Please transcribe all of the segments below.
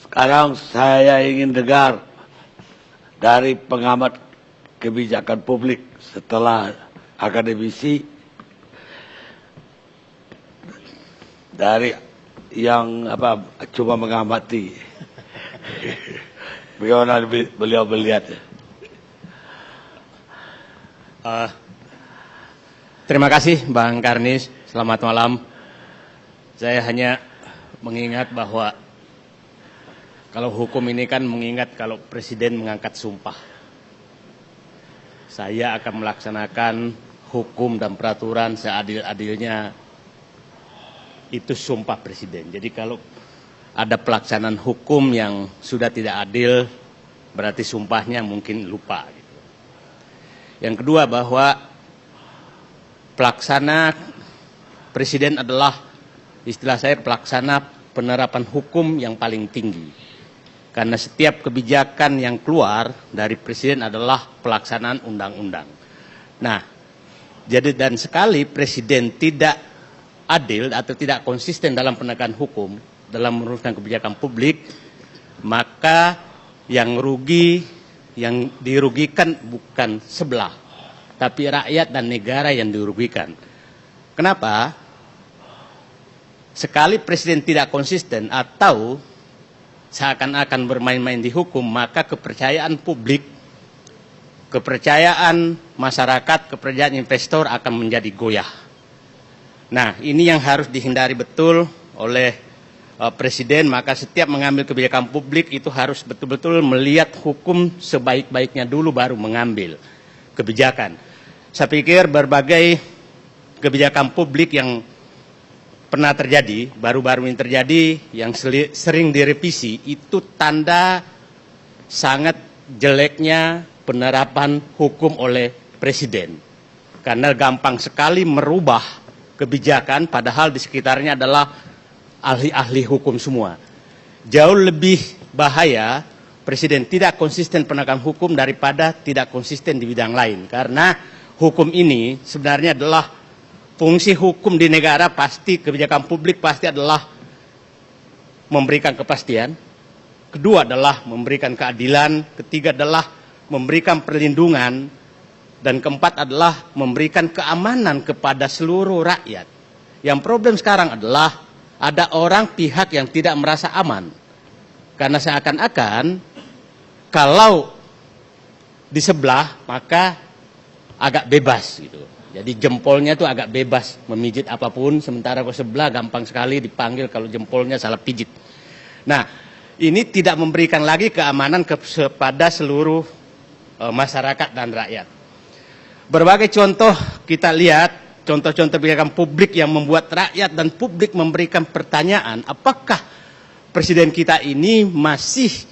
Sekarang saya ingin dengar dari pengamat kebijakan publik setelah akademisi, dari yang cuma mengamati. Bagaimana beliau melihat? Terima kasih Bang Karnis, selamat malam. Saya hanya mengingat bahwa kalau hukum ini kan mengingat kalau Presiden mengangkat sumpah. Saya akan melaksanakan hukum dan peraturan seadil-adilnya, itu sumpah Presiden. Jadi kalau ada pelaksanaan hukum yang sudah tidak adil, berarti sumpahnya mungkin lupa. Gitu. Yang kedua bahwa pelaksana Presiden adalah, istilah saya, pelaksana penerapan hukum yang paling tinggi. Karena setiap kebijakan yang keluar dari Presiden adalah pelaksanaan undang-undang. Nah, jadi dan sekali Presiden tidak adil atau tidak konsisten dalam penegakan hukum, dalam meneruskan kebijakan publik, maka yang dirugikan bukan sebelah, tapi rakyat dan negara yang dirugikan. Kenapa? Sekali Presiden tidak konsisten atau seakan-akan bermain-main di hukum, maka kepercayaan publik, kepercayaan masyarakat, kepercayaan investor akan menjadi goyah. Nah, ini yang harus dihindari betul oleh Presiden, maka setiap mengambil kebijakan publik itu harus betul-betul melihat hukum sebaik-baiknya dulu baru mengambil kebijakan. Saya pikir berbagai kebijakan publik yang pernah terjadi, baru-baru ini terjadi, yang sering direvisi, itu tanda sangat jeleknya penerapan hukum oleh Presiden. Karena gampang sekali merubah kebijakan, padahal di sekitarnya adalah ahli-ahli hukum semua. Jauh lebih bahaya Presiden tidak konsisten penegakan hukum daripada tidak konsisten di bidang lain. Karena hukum ini sebenarnya adalah fungsi hukum di negara, pasti kebijakan publik pasti adalah memberikan kepastian. Kedua adalah memberikan keadilan. Ketiga adalah memberikan perlindungan. Dan keempat adalah memberikan keamanan kepada seluruh rakyat. Yang problem sekarang adalah ada orang pihak yang tidak merasa aman. Karena seakan-akan kalau di sebelah maka agak bebas gitu. Jadi jempolnya tuh agak bebas memijit apapun, sementara ke sebelah gampang sekali dipanggil kalau jempolnya salah pijit. Nah, ini tidak memberikan lagi keamanan kepada seluruh masyarakat dan rakyat. Berbagai contoh kita lihat, contoh-contoh kebijakan publik yang membuat rakyat dan publik memberikan pertanyaan, apakah Presiden kita ini masih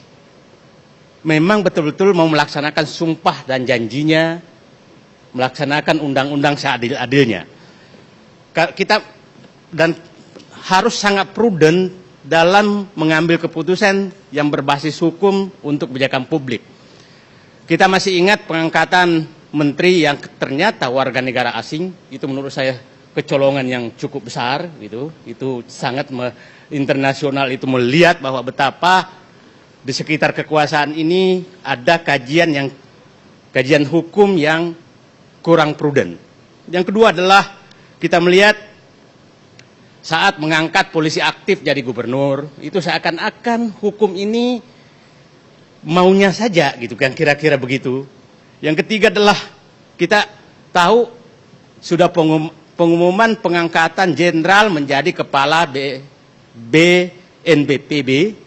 memang betul-betul mau melaksanakan sumpah dan janjinya, melaksanakan undang-undang seadil-adilnya. Kita dan harus sangat prudent dalam mengambil keputusan yang berbasis hukum untuk kebijakan publik. Kita masih ingat pengangkatan menteri yang ternyata warga negara asing, itu menurut saya kecolongan yang cukup besar gitu. Itu sangat internasional itu melihat bahwa betapa di sekitar kekuasaan ini ada kajian hukum yang kurang prudent. Yang kedua adalah kita melihat saat mengangkat polisi aktif jadi gubernur, itu seakan-akan hukum ini maunya saja gitu kan, kira-kira begitu. Yang ketiga adalah kita tahu sudah pengumuman pengangkatan jenderal menjadi kepala BNPB,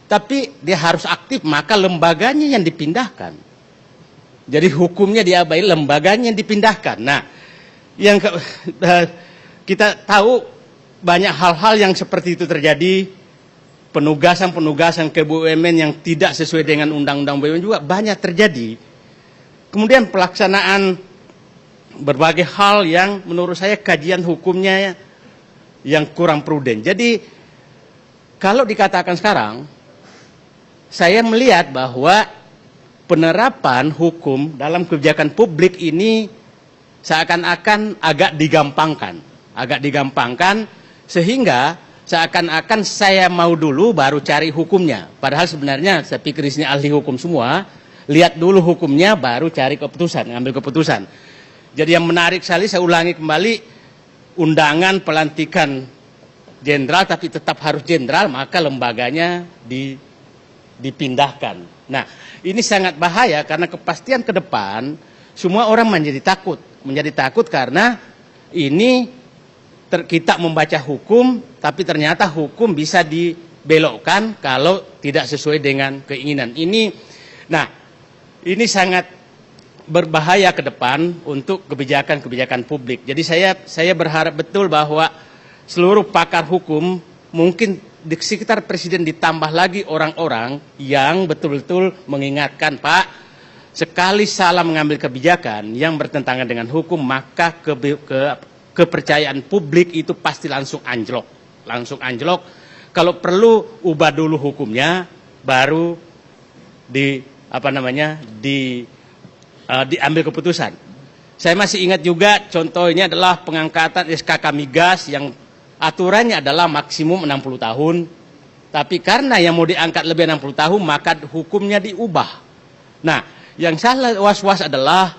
tapi dia harus aktif, maka lembaganya yang dipindahkan. Jadi hukumnya diabaikan, lembaganya dipindahkan. Nah, yang kita tahu banyak hal-hal yang seperti itu terjadi, penugasan-penugasan ke BUMN yang tidak sesuai dengan undang-undang BUMN juga banyak terjadi. Kemudian pelaksanaan berbagai hal yang menurut saya kajian hukumnya yang kurang prudent. Jadi kalau dikatakan sekarang, saya melihat bahwa penerapan hukum dalam kebijakan publik ini seakan-akan agak digampangkan sehingga seakan-akan saya mau dulu baru cari hukumnya. Padahal sebenarnya saya pikir di sini ahli hukum semua, lihat dulu hukumnya baru cari keputusan, ngambil keputusan. Jadi yang menarik sekali, saya ulangi kembali, undangan pelantikan jenderal tapi tetap harus jenderal, maka lembaganya dipindahkan. Nah, ini sangat bahaya karena kepastian ke depan semua orang menjadi takut karena ini kita membaca hukum tapi ternyata hukum bisa dibelokkan kalau tidak sesuai dengan keinginan. Ini sangat berbahaya ke depan untuk kebijakan-kebijakan publik. Jadi saya berharap betul bahwa seluruh pakar hukum, mungkin di sekitar presiden ditambah lagi orang-orang yang betul-betul mengingatkan, Pak, sekali salah mengambil kebijakan yang bertentangan dengan hukum, maka kepercayaan publik itu pasti langsung anjlok. Kalau perlu ubah dulu hukumnya, baru diambil keputusan. Saya masih ingat juga contohnya adalah pengangkatan SKK Migas yang aturannya adalah maksimum 60 tahun. Tapi karena yang mau diangkat lebih 60 tahun, maka hukumnya diubah. Nah, yang saya was-was adalah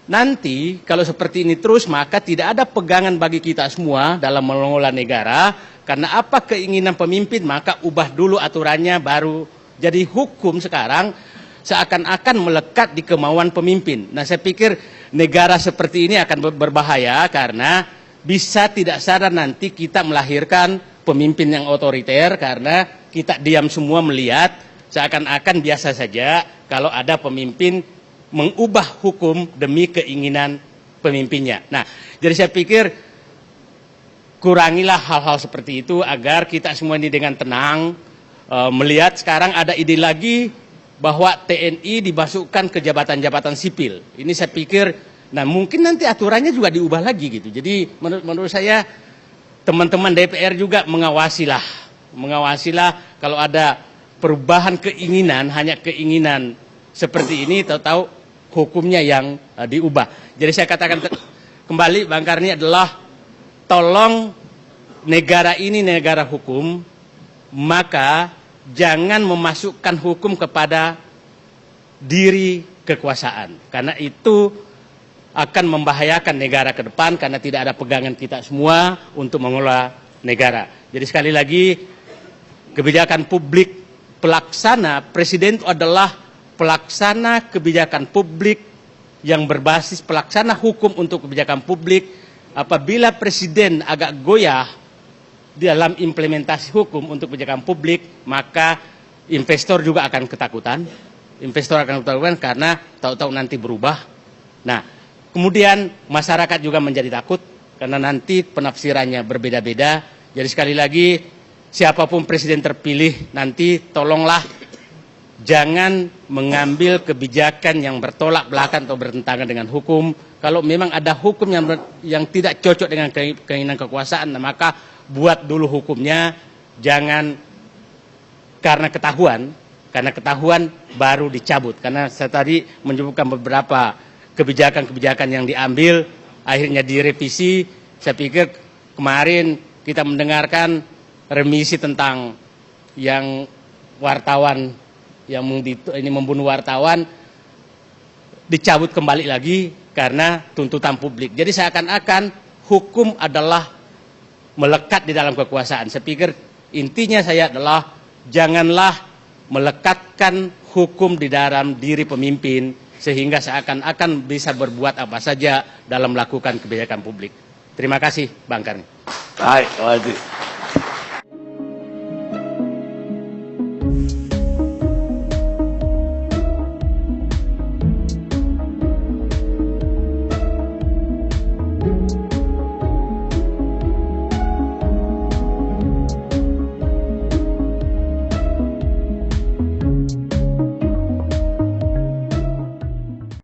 nanti kalau seperti ini terus, maka tidak ada pegangan bagi kita semua dalam mengelola negara. Karena apa keinginan pemimpin, maka ubah dulu aturannya baru. Jadi hukum sekarang seakan-akan melekat di kemauan pemimpin. Nah, saya pikir negara seperti ini akan berbahaya karena bisa tidak sadar nanti kita melahirkan pemimpin yang otoriter karena kita diam semua melihat seakan-akan biasa saja kalau ada pemimpin mengubah hukum demi keinginan pemimpinnya. Nah, jadi saya pikir kurangilah hal-hal seperti itu agar kita semua ini dengan tenang melihat sekarang ada ide lagi bahwa TNI dimasukkan ke jabatan-jabatan sipil. Ini saya pikir, nah mungkin nanti aturannya juga diubah lagi gitu. Jadi menurut saya teman-teman DPR juga mengawasilah kalau ada perubahan keinginan, hanya keinginan seperti ini, tahu-tahu hukumnya yang diubah. Jadi saya katakan kembali, Bang Karni, adalah tolong negara ini negara hukum, maka jangan memasukkan hukum kepada diri kekuasaan. Karena itu akan membahayakan negara ke depan karena tidak ada pegangan kita semua untuk mengelola negara. Jadi sekali lagi, kebijakan publik pelaksana, presiden itu adalah pelaksana kebijakan publik yang berbasis pelaksana hukum untuk kebijakan publik. Apabila presiden agak goyah dalam implementasi hukum untuk kebijakan publik, maka investor juga akan ketakutan. Investor akan ketakutan karena tahu-tahu nanti berubah. Nah, kemudian masyarakat juga menjadi takut karena nanti penafsirannya berbeda-beda. Jadi sekali lagi, siapapun presiden terpilih nanti tolonglah jangan mengambil kebijakan yang bertolak belakang atau bertentangan dengan hukum. Kalau memang ada hukum yang tidak cocok dengan keinginan kekuasaan, maka buat dulu hukumnya, jangan karena ketahuan baru dicabut. Karena saya tadi menyebutkan beberapa kebijakan-kebijakan yang diambil, akhirnya direvisi. Saya pikir kemarin kita mendengarkan remisi tentang yang wartawan yang ini membunuh wartawan, dicabut kembali lagi karena tuntutan publik. Jadi seakan-akan hukum adalah melekat di dalam kekuasaan. Saya pikir intinya saya adalah janganlah melekatkan hukum di dalam diri pemimpin sehingga seakan-akan bisa berbuat apa saja dalam melakukan kebijakan publik. Terima kasih, Bang Karni. Baik,